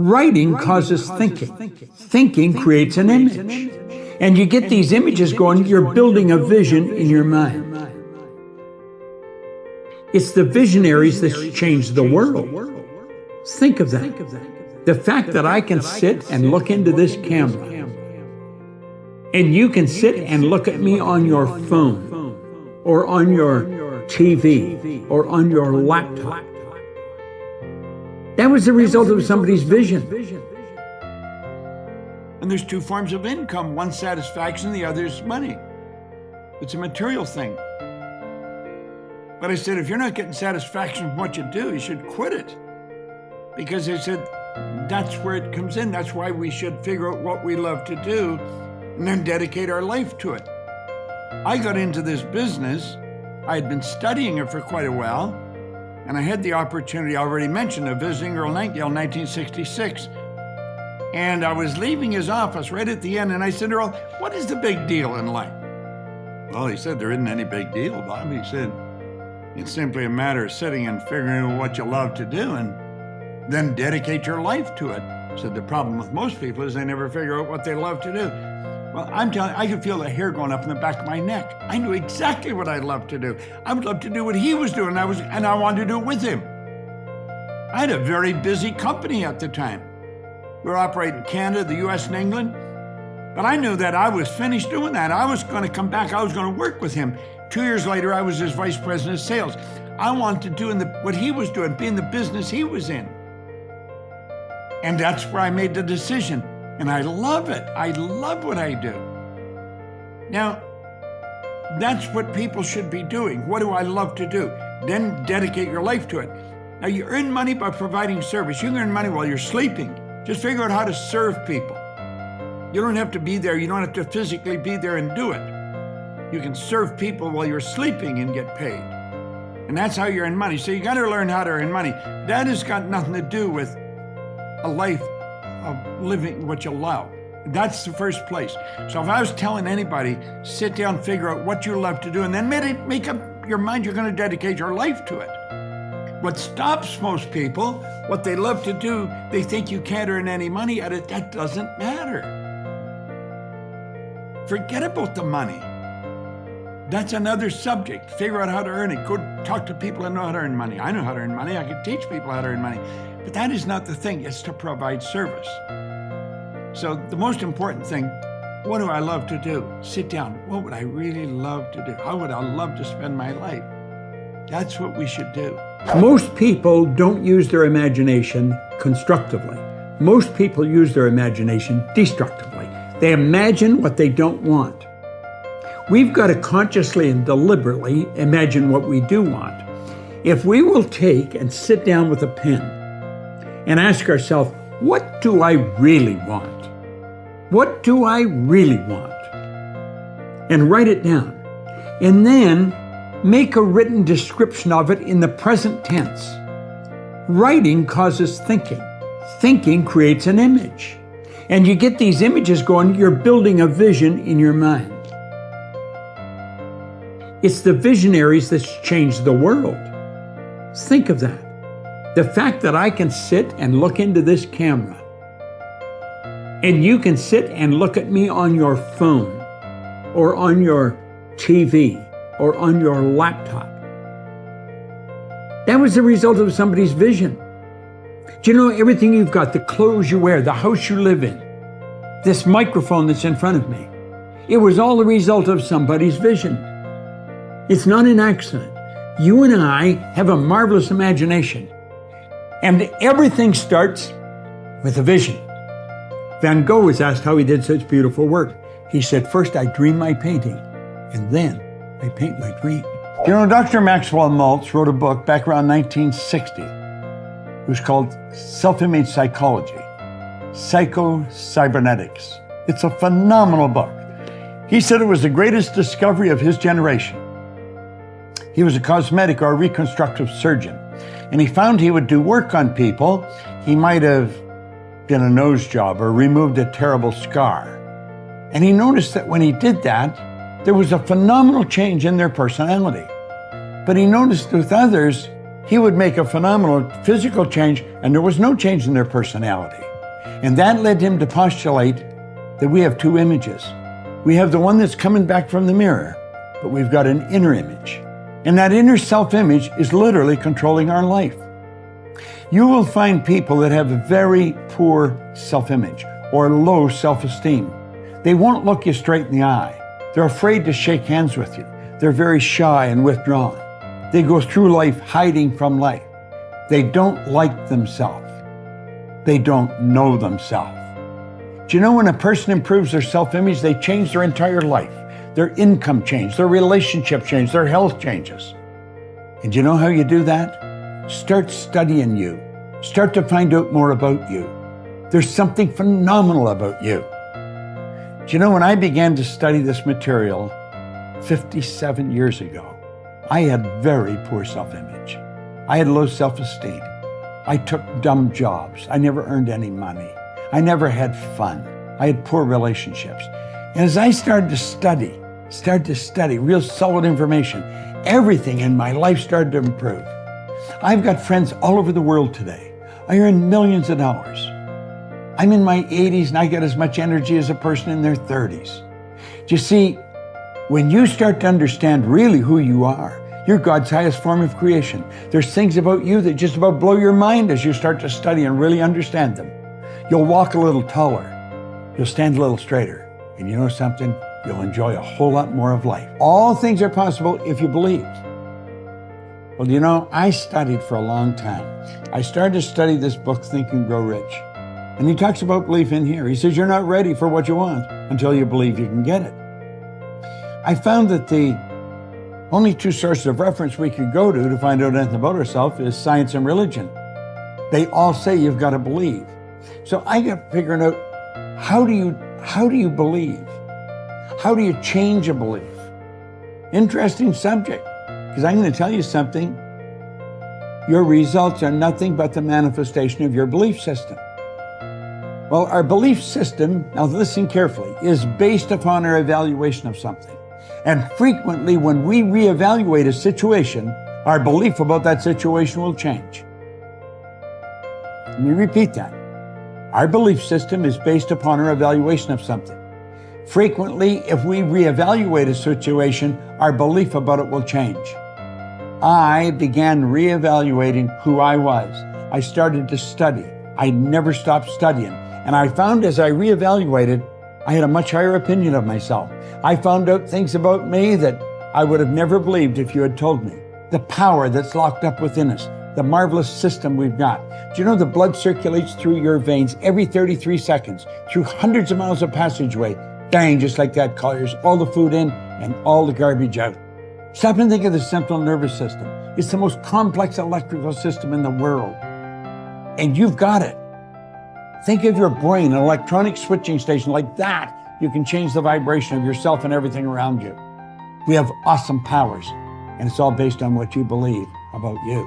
Writing causes thinking. Thinking creates an image. And you get these images going, you're building a vision in your mind. It's the visionaries that change the world. Think of that. The fact that I can sit and look into this camera, and you can sit and look at me on your phone, or on your TV, or on your laptop. That was the result of somebody's vision. And there's two forms of income. One's satisfaction, the other's money. It's a material thing. But I said, if you're not getting satisfaction from what you do, you should quit it. Because I said, that's where it comes in. That's why we should figure out what we love to do and then dedicate our life to it. I got into this business. I had been studying it for quite a while. And I had the opportunity, I already mentioned, of visiting Earl Nightingale in 1966. And I was leaving his office right at the end, and I said, Earl, what is the big deal in life? Well, he said, there isn't any big deal, Bob. He said, it's simply a matter of sitting and figuring out what you love to do and then dedicate your life to it. I said, the problem with most people is they never figure out what they love to do. Well, I'm telling you, I could feel the hair going up in the back of my neck. I knew exactly what I'd love to do. I would love to do what he was doing, and I wanted to do it with him. I had a very busy company at the time. We were operating in Canada, the US, and England. But I knew that I was finished doing that. I was going to come back. I was going to work with him. 2 years later, I was his vice president of sales. I wanted to do what he was doing, be in the business he was in. And that's where I made the decision. And I love it. I love what I do. Now, that's what people should be doing. What do I love to do? Then dedicate your life to it. Now, you earn money by providing service. You can earn money while you're sleeping. Just figure out how to serve people. You don't have to be there. You don't have to physically be there and do it. You can serve people while you're sleeping and get paid. And that's how you earn money. So you got to learn how to earn money. That has got nothing to do with a life of living what you love. That's the first place. So if I was telling anybody, sit down, figure out what you love to do, and then make up your mind you're going to dedicate your life to it. What stops most people, what they love to do, they think you can't earn any money at it. That doesn't matter. Forget about the money. That's another subject. Figure out how to earn it. Go talk to people that know how to earn money. I know how to earn money. I can teach people how to earn money. But that is not the thing. It's to provide service. So the most important thing, what do I love to do? Sit down. What would I really love to do? How would I love to spend my life? That's what we should do. Most people don't use their imagination constructively. Most people use their imagination destructively. They imagine what they don't want. We've got to consciously and deliberately imagine what we do want. If we will take and sit down with a pen and ask ourselves, what do I really want? What do I really want? And write it down. And then make a written description of it in the present tense. Writing causes thinking. Thinking creates an image. And you get these images going, you're building a vision in your mind. It's the visionaries that change the world. Think of that. The fact that I can sit and look into this camera, and you can sit and look at me on your phone, or on your TV, or on your laptop. That was the result of somebody's vision. Do you know everything you've got, the clothes you wear, the house you live in, this microphone that's in front of me? It was all the result of somebody's vision. It's not an accident. You and I have a marvelous imagination. And everything starts with a vision. Van Gogh was asked how he did such beautiful work. He said, first I dream my painting, and then I paint my dream. You know, Dr. Maxwell Maltz wrote a book back around 1960. It was called Self-Image Psychology, Psycho-Cybernetics. It's a phenomenal book. He said it was the greatest discovery of his generation. He was a cosmetic or reconstructive surgeon, and he found he would do work on people. He might have done a nose job or removed a terrible scar. And he noticed that when he did that, there was a phenomenal change in their personality. But he noticed with others, he would make a phenomenal physical change and there was no change in their personality. And that led him to postulate that we have two images. We have the one that's coming back from the mirror, but we've got an inner image. And that inner self-image is literally controlling our life. You will find people that have a very poor self-image or low self-esteem. They won't look you straight in the eye. They're afraid to shake hands with you. They're very shy and withdrawn. They go through life hiding from life. They don't like themselves. They don't know themselves. Do you know when a person improves their self-image, they change their entire life? Their income changes, their relationship changes, their health changes. And do you know how you do that? Start studying you. Start to find out more about you. There's something phenomenal about you. Do you know when I began to study this material 57 years ago, I had very poor self-image. I had low self-esteem. I took dumb jobs. I never earned any money. I never had fun. I had poor relationships. And as I started to study real solid information, everything in my life started to improve. I've got friends all over the world today. I earn millions of dollars. I'm in my 80s and I get as much energy as a person in their 30s. Do you see, when you start to understand really who you are, you're God's highest form of creation. There's things about you that just about blow your mind as you start to study and really understand them. You'll walk a little taller. You'll stand a little straighter. And you know something? You'll enjoy a whole lot more of life. All things are possible if you believe. Well, you know, I studied for a long time. I started to study this book, Think and Grow Rich. And he talks about belief in here. He says, you're not ready for what you want until you believe you can get it. I found that the only two sources of reference we could go to find out anything about ourselves is science and religion. They all say you've got to believe. So I got figuring out, how do you believe? How do you change a belief? Interesting subject, because I'm going to tell you something. Your results are nothing but the manifestation of your belief system. Well, our belief system, now listen carefully, is based upon our evaluation of something. And frequently when we reevaluate a situation, our belief about that situation will change. Let me repeat that. Our belief system is based upon our evaluation of something. Frequently, if we reevaluate a situation, our belief about it will change. I began reevaluating who I was. I started to study. I never stopped studying. And I found as I reevaluated, I had a much higher opinion of myself. I found out things about me that I would have never believed if you had told me. The power that's locked up within us, the marvelous system we've got. Do you know the blood circulates through your veins every 33 seconds, through hundreds of miles of passageway? Bang, just like that, colors all the food in and all the garbage out. Stop and think of the central nervous system. It's the most complex electrical system in the world. And you've got it. Think of your brain, an electronic switching station like that. You can change the vibration of yourself and everything around you. We have awesome powers, and it's all based on what you believe about you.